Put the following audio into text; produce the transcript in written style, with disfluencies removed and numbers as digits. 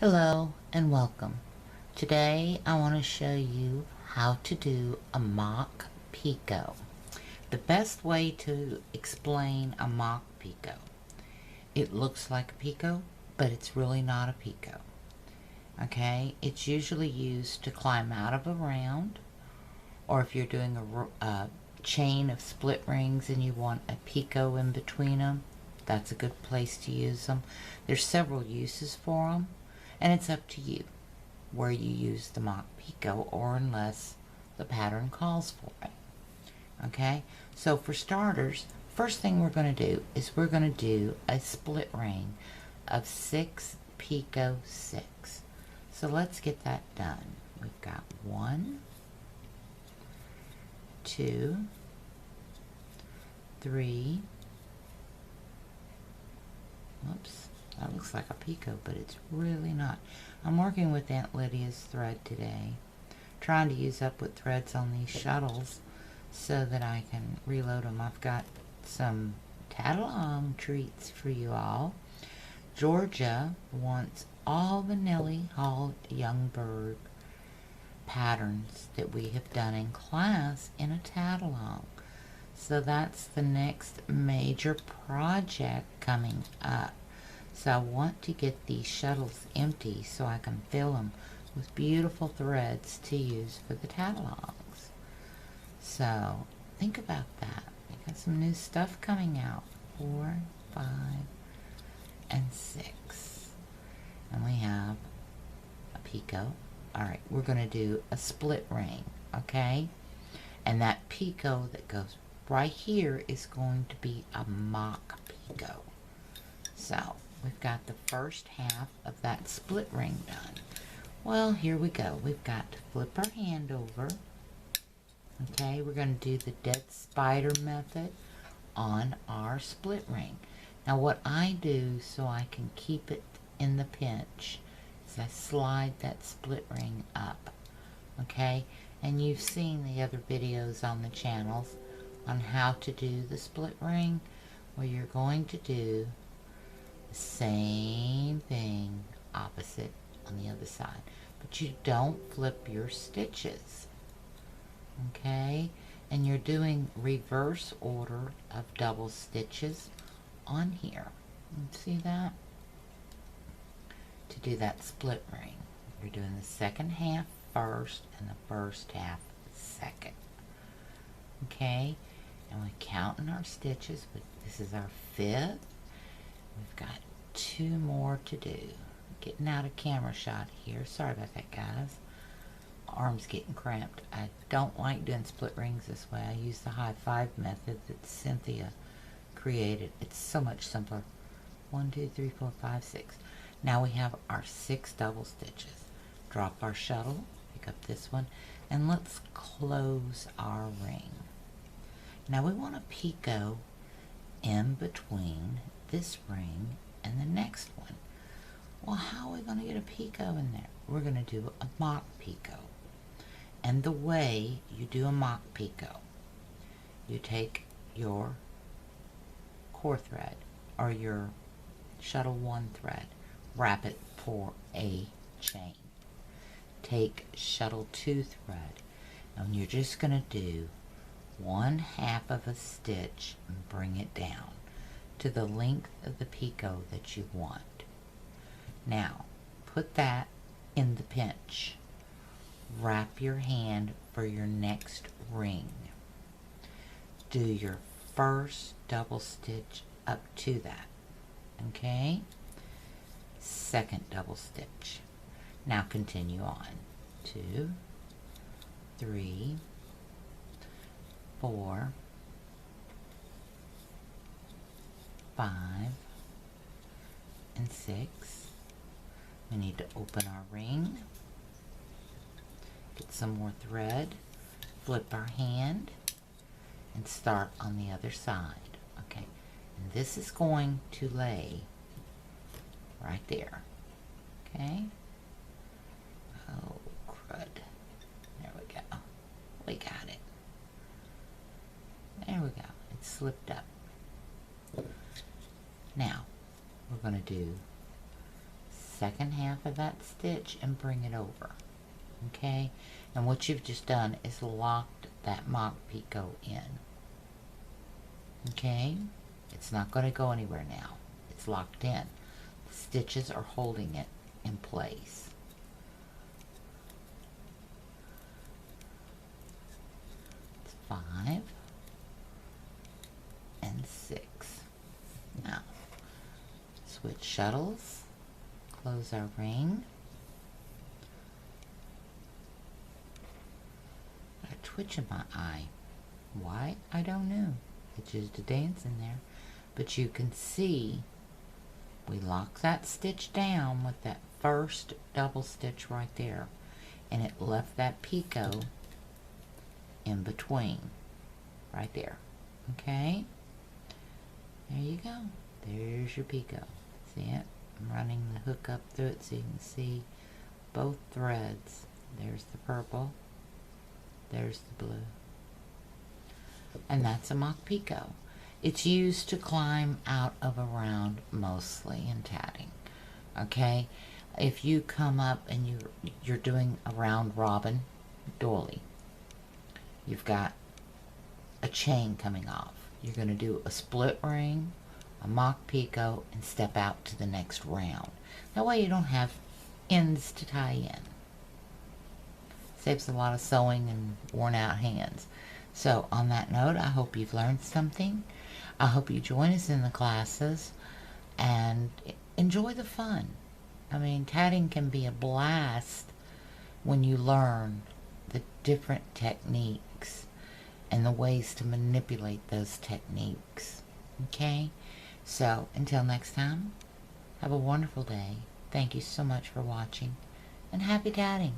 Hello and welcome. Today I want to show you how to do a mock picot. The best way to explain a mock picot. It looks like a picot, but it's really not a picot. Okay, it's usually used to climb out of a round, or if you're doing a chain of split rings and you want a picot in between them, that's a good place to use them. There's several uses for them, and it's up to you where you use the mock picot, or unless the pattern calls for it. Okay, so for starters, first thing we're going to do is we're going to do a split ring of 6 picot 6. So let's get that done. We've got 1, 2, 3. Whoops, that looks like a picot, but it's really not. I'm working with Aunt Lydia's thread today, trying to use up what threads on these shuttles so that I can reload them. I've got some tag-along treats for you all. Georgia wants all the Nellie Hall Youngberg patterns that we have done in class in a tag-along. So that's the next major project coming up. So I want to get these shuttles empty so I can fill them with beautiful threads to use for the tag-alongs. So think about that. We got some new stuff coming out. 4, 5, and 6. And we have a picot. Alright, we're going to do a split ring, okay? And that picot that goes right here is going to be a mock picot. So we've got the first half of that split ring done. Well, here we go. We've got to flip our hand over. Okay, we're going to do the dead spider method on our split ring. Now what I do so I can keep it in the pinch is I slide that split ring up. Okay, and you've seen the other videos on the channels on how to do the split ring, where you're going to do the same thing opposite on the other side, but you don't flip your stitches. Okay, and you're doing reverse order of double stitches on here. See that? To do that split ring, you're doing the second half first and the first half second. Okay, and we're counting our stitches, but this is our 5th. We've got 2 more to do. Getting out of camera shot here. Sorry about that, guys. Arm's getting cramped. I don't like doing split rings this way. I use the high 5 method that Cynthia created. It's so much simpler. 1, 2, 3, 4, 5, 6. Now we have our 6 double stitches. Drop our shuttle, pick up this one, and let's close our ring. Now we want a picot in between this ring and the next one. Well, how are we going to get a picot in there? We're going to do a mock picot. And the way you do a mock picot, you take your core thread or your shuttle 1 thread, wrap it for a chain. Take shuttle 2 thread, and you're just going to do 1/2 of a stitch and bring it down to the length of the picot that you want. Now put that in the pinch. Wrap your hand for your next ring. Do your first double stitch up to that. Okay? Second double stitch. Now continue on. 2, 3, 4, 5, and 6. We need to open our ring. Get some more thread, flip our hand, and start on the other side. Okay, and this is going to lay right there. Okay. Oh, crud. There we go. We got it. There we go. It slipped up. Now, we're going to do second half of that stitch and bring it over. Okay? And what you've just done is locked that mock picot in. Okay? It's not going to go anywhere now. It's locked in. The stitches are holding it in place. It's 5 and 6. Now, switch shuttles, close our ring. Got a twitch in my eye. Why? I don't know. It's just a dance in there. But you can see we lock that stitch down with that first double stitch right there. And it left that picot in between. Right there. Okay? There you go. There's your picot. See it? I'm running the hook up through it so you can see both threads. There's the purple. There's the blue. And that's a mock picot. It's used to climb out of a round mostly in tatting. Okay? If you come up and you're doing a round robin doily, you've got a chain coming off. You're going to do a split ring, a mock picot, and step out to the next round. That way you don't have ends to tie in. Saves a lot of sewing and worn out hands. So on that note, I hope you've learned something. I hope you join us in the classes and enjoy the fun. I mean, tatting can be a blast when you learn the different techniques and the ways to manipulate those techniques. Okay? So, until next time, have a wonderful day. Thank you so much for watching, and happy tatting.